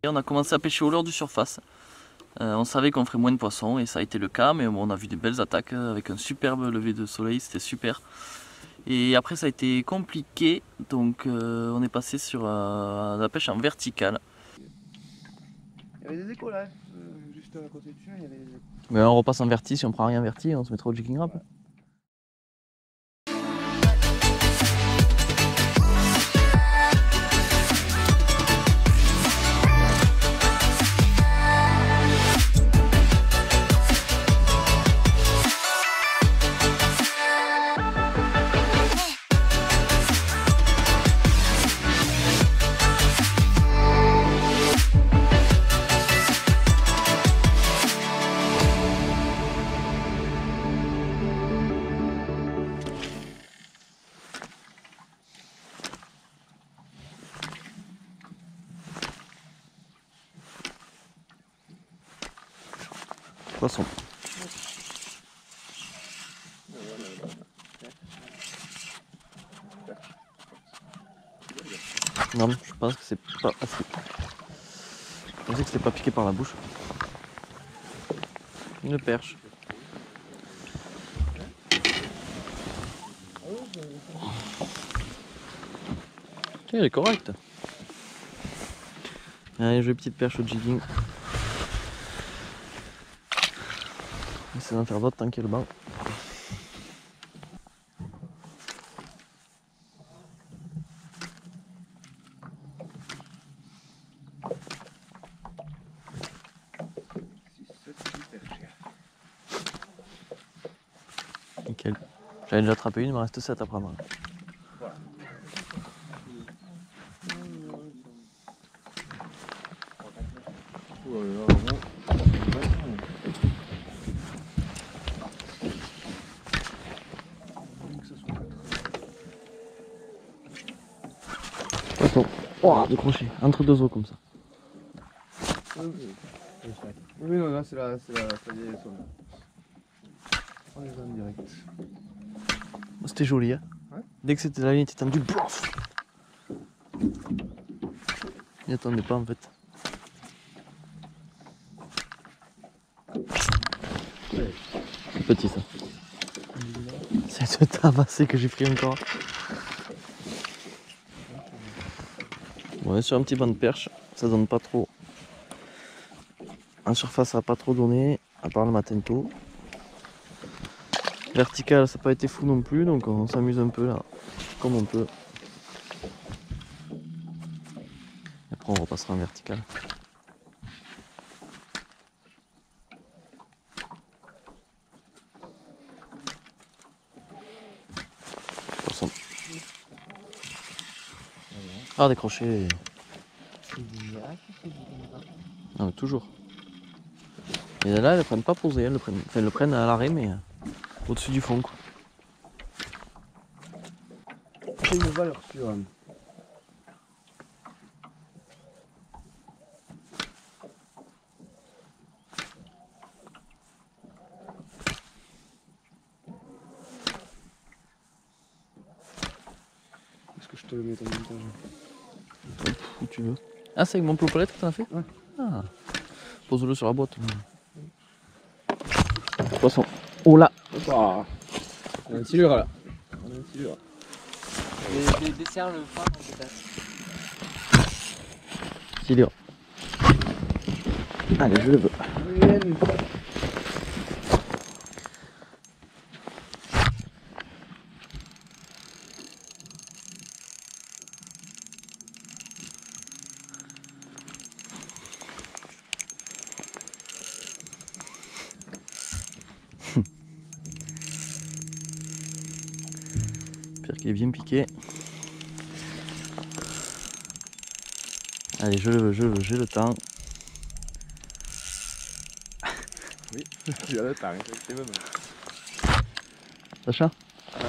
Et on a commencé à pêcher au leurre du surface. On savait qu'on ferait moins de poissons et ça a été le cas, mais bon, on a vu des belles attaques avec un superbe lever de soleil, c'était super. Et après ça a été compliqué, donc on est passé sur la pêche en verticale. Il y avait des échos là, juste à côté du chemin, il y avait des échos. Mais on repasse en verti, si on prend rien verti, on se mettra au jigging rap. Poisson. Non, je pense que c'est pas assez. Je pensais que c'était pas piqué par la bouche. Une perche. Tiens, elle est correcte. Allez, jolie petite perche au jigging. Essaye d'en faire d'autres tant qu'il y a le banc. Nickel. J'avais déjà attrapé une, il me reste 7 à prendre. Voilà. Poisson. Oh, décroché. Entre deux eaux comme ça. Oui, non, là c'est la vieille sonde. On les a en direct. C'était joli, hein. Ouais. Dès que c'était la ligne était tendue, blof. Il attendait pas en fait. C'est petit ça. C'est ce tabassé que j'ai pris encore. Ouais, sur un petit banc de perche, ça donne pas trop. En surface, ça n'a pas trop donné, à part le matin tôt. Vertical, ça n'a pas été fou non plus, donc on s'amuse un peu là, comme on peut. Après, on repassera en vertical. Poisson. Ah, décroché. Non, mais toujours. Et là, elles ne prennent pas posées, elles le prennent à l'arrêt, mais au-dessus du fond, quoi. C'est une valeur sûre. Est-ce que je te le mets en montage? Où tu veux. Ah, c'est avec mon plopolette que t'en as fait? Ouais. Ah. Pose-le sur la boîte. Poisson. Oh là. On a un silure là. On a un silure. Desserre le frein peut-être. Silure. Allez, je le veux. J'espère qu'il est bien piqué. Allez, je le veux, j'ai le temps. Oui, tu as le temps, effectivement. Sacha? Ouais.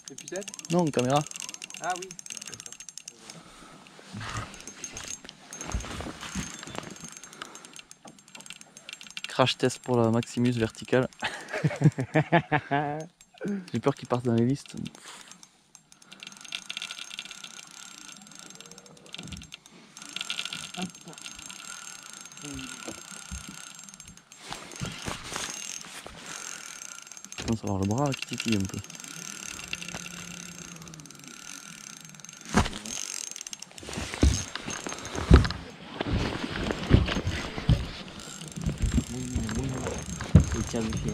C'est pucette? Non, caméra. Ah oui. Crash test pour la Maximus verticale. J'ai peur qu'il parte dans les listes. Je pense avoir le bras qui titille un peu. C'est qualifié.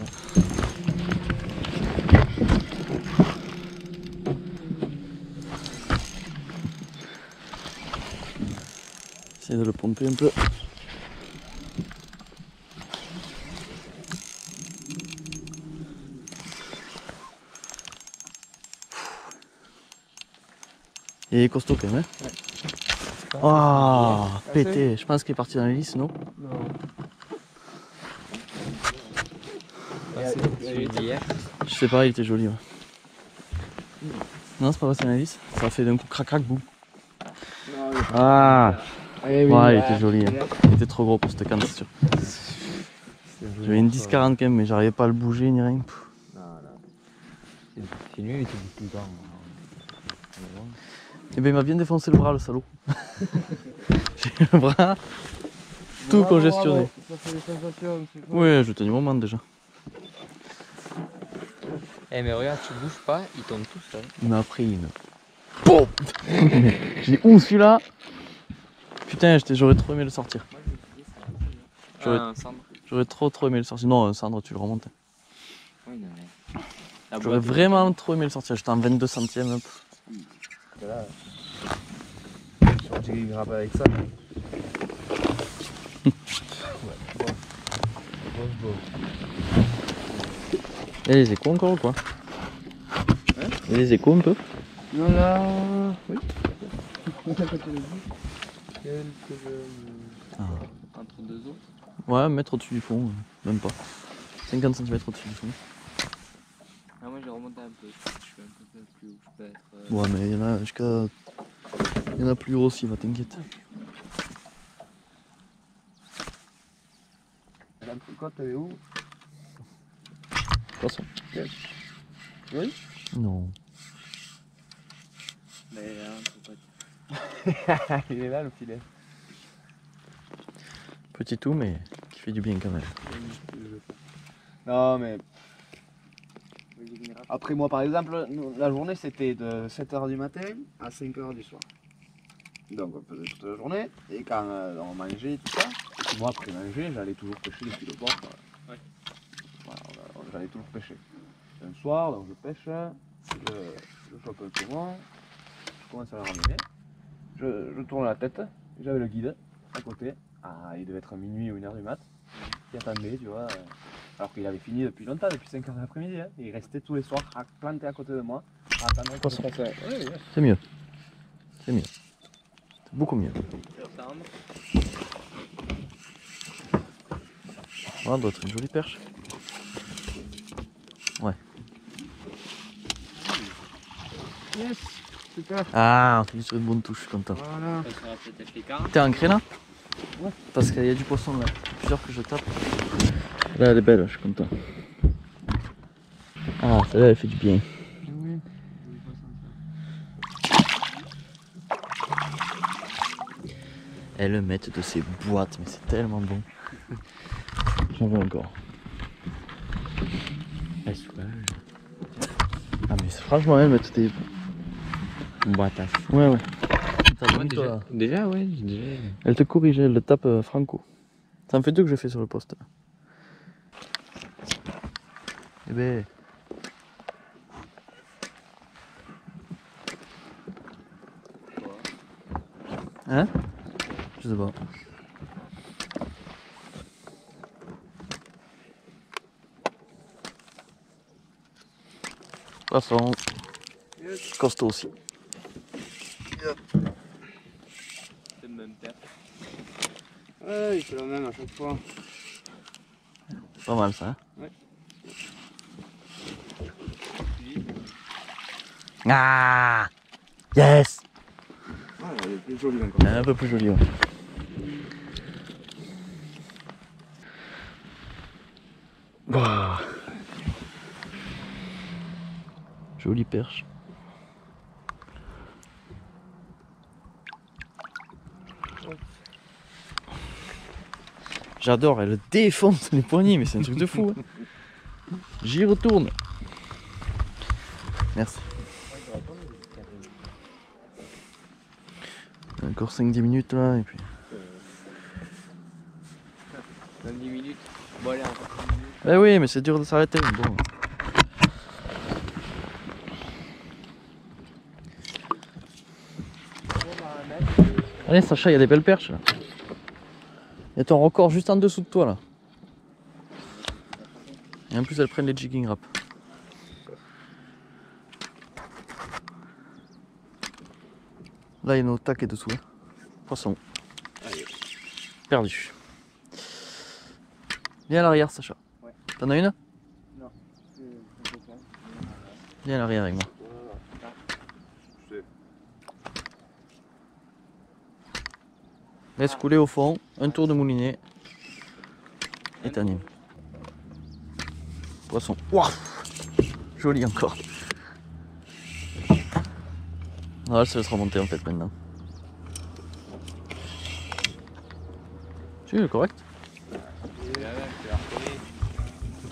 Essayer de le pomper un peu. Il est costaud quand même, hein. Ouais. Oh, pété. Je pense qu'il est parti dans l'hélice, non? Non. Celui d'hier. Je sais pas, il était joli. Ouais. Non, c'est pas passé dans l'hélice. Ça a fait d'un coup crac boum. Ah, Eh oui, ouais, il était joli. Hein. Il était trop gros pour cette canne, c'est sûr. J'avais une 10-40 quand même, mais j'arrivais pas à le bouger ni rien. Non, non. C'est lui, il était beaucoup plus grand. Et ben il m'a bien défoncé le bras, le salaud. J'ai le bras tout congestionné. Ça fait des sensations, c'est cool. Ouais, je tenais mon moment déjà. Eh mais regarde, tu bouges pas, il tombe tout seul. Il m'a pris une. Boum. J'ai dit où celui-là? Putain, j'aurais trop aimé le sortir. J'aurais- Un cendre. J'aurais trop aimé le sortir. Non, Sandre, tu le remontes. Oui, non mais. La J'aurais boîte, vraiment trop aimé le sortir. J'étais en 22 centièmes. Hop. Là, je crois que j'ai grappé avec ça. Il y a les échos encore ou quoi? Il y a les échos un peu? Non, là. Oui. Quelques. entre deux os. Ouais, un mètre au-dessus du fond, même pas. 50 cm au-dessus du fond. Ah, moi j'ai remonté un peu. Je suis un peu plus haut. Je peux être. Ouais, mais il y en a jusqu'à. Il y en a plus gros aussi, va, t'inquiète. La côte, elle est où? Poisson. Oui. Non. Mais là, Il est là le filet. Petit tout, mais qui fait du bien quand même. Non, mais. Après, moi par exemple, la journée c'était de 7h du matin à 5h du soir. Donc on faisait toute la journée, et quand on mangeait tout ça, et puis moi après manger, j'allais toujours pêcher depuis le port. Ouais. Voilà, j'allais toujours pêcher. Un soir, donc je pêche, je chope un saumon, je commence à le ramener, je tourne la tête, j'avais le guide à côté, il devait être minuit ou 1h du mat, qui attendait, tu vois, alors qu'il avait fini depuis longtemps, depuis 5h de l'après-midi, hein, et il restait tous les soirs planté à côté de moi, à attendre que je fasse. Ouais. C'est mieux. C'est mieux. C'est beaucoup mieux. Voilà, doit être une jolie perche. Ouais. Yes, super. Ah, on finit sur une bonne touche, je suis content. Voilà. ça sera peut-être l'écart. T'es ancré là? Ouais. Parce qu'il y a du poisson là. Plusieurs que je tape. Là, elle est belle, je suis content. Ah, celle-là, elle fait du bien. Oui. Elles le mettent de ces boîtes, mais c'est tellement bon. J'en veux encore. Elles soulagent. Ah, mais franchement, elles mettent des Boîte à fou. Ouais. T'as Ouais, vomi, toi, là. déjà, ouais, déjà. Elle te corrige, elle le tape franco. Ça me fait deux que je fais sur le poste. Eh ben. Hein? Je sais pas. Poisson. Costaud aussi. C'est le même père. Ouais, il fait la même à chaque fois. Pas mal ça. Hein? Ouais. Ah! Yes! Ah, elle est plus jolie encore. Elle est un peu plus jolie. Ouais. Wow. Jolie perche. J'adore, elle défonce les poignées, mais c'est un truc de fou. Hein. J'y retourne. Merci. Encore 5-10 minutes là, et puis... Dans 10 minutes. Bon, allez, encore 10 minutes. Eh oui, mais c'est dur de s'arrêter. Bon. Allez Sacha, il y a des belles perches là. Il y a ton record juste en dessous de toi là. Et en plus elles prennent les jigging wraps. Là il y a nos taquets dessous. Hein. Poisson. Perdu. Viens à l'arrière Sacha. Ouais. T'en as une? Non. Viens à l'arrière avec moi. Laisse couler au fond, un tour de moulinet et t'animes. Poisson. Waouh, joli encore. Ah, elle se laisse remonter en fait maintenant. Tu es correct?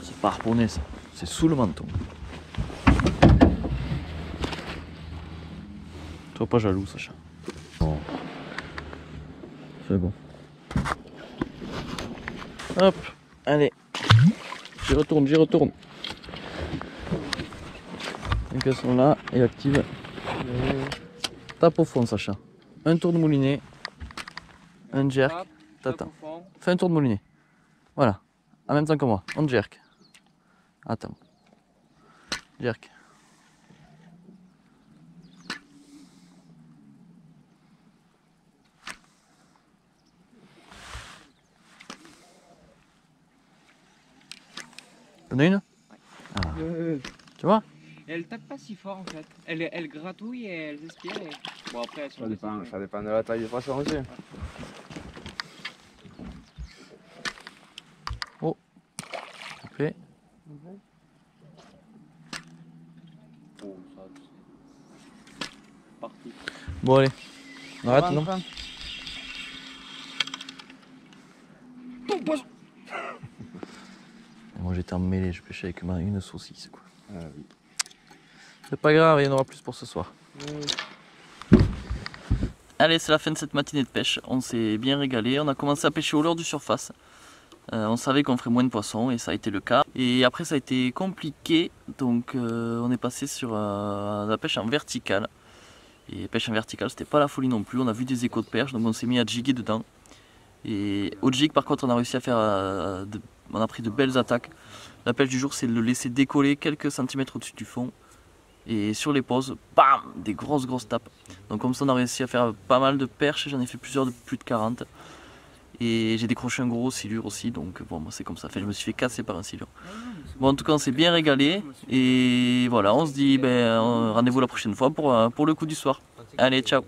C'est pas harponné ça, c'est sous le menton. Sois pas jaloux Sacha. Bon. C'est bon. Hop, allez. J'y retourne, j'y retourne. Donc elles sont là et actives. Tape au fond Sacha. Un tour de moulinet. Un jerk. T'attends. Fais un tour de moulinet. Voilà. En même temps que moi. On jerk. Attends. Jerk. T'en as une? Ah. Tu vois? Elle tape pas si fort en fait. Elle gratouille et elle respire. Et... Bon après elles sont Ça dépend de la taille du poisson aussi. Oh. Fait. partout. Bon allez. On arrête non? Moi j'étais emmêlé, je pêchais avec une saucisse quoi. Ah, oui. C'est pas grave, il y en aura plus pour ce soir. Allez, c'est la fin de cette matinée de pêche. On s'est bien régalé. On a commencé à pêcher au leurre du surface. On savait qu'on ferait moins de poissons et ça a été le cas. Et après ça a été compliqué, donc on est passé sur la pêche en verticale. Et pêche en verticale, c'était pas la folie non plus. On a vu des échos de perche, donc on s'est mis à jiguer dedans. Et au jig, par contre, on a réussi à faire, on a pris de belles attaques. La pêche du jour, c'est de le laisser décoller quelques centimètres au-dessus du fond. Et sur les pauses, bam, des grosses tapes. Donc comme ça, on a réussi à faire pas mal de perches. J'en ai fait plusieurs de plus de 40. Et j'ai décroché un gros silure aussi, donc bon, moi c'est comme ça. Enfin, je me suis fait casser par un silure. Bon, en tout cas, on s'est bien régalé. Et voilà, on se dit rendez-vous la prochaine fois pour le coup du soir. Allez, ciao!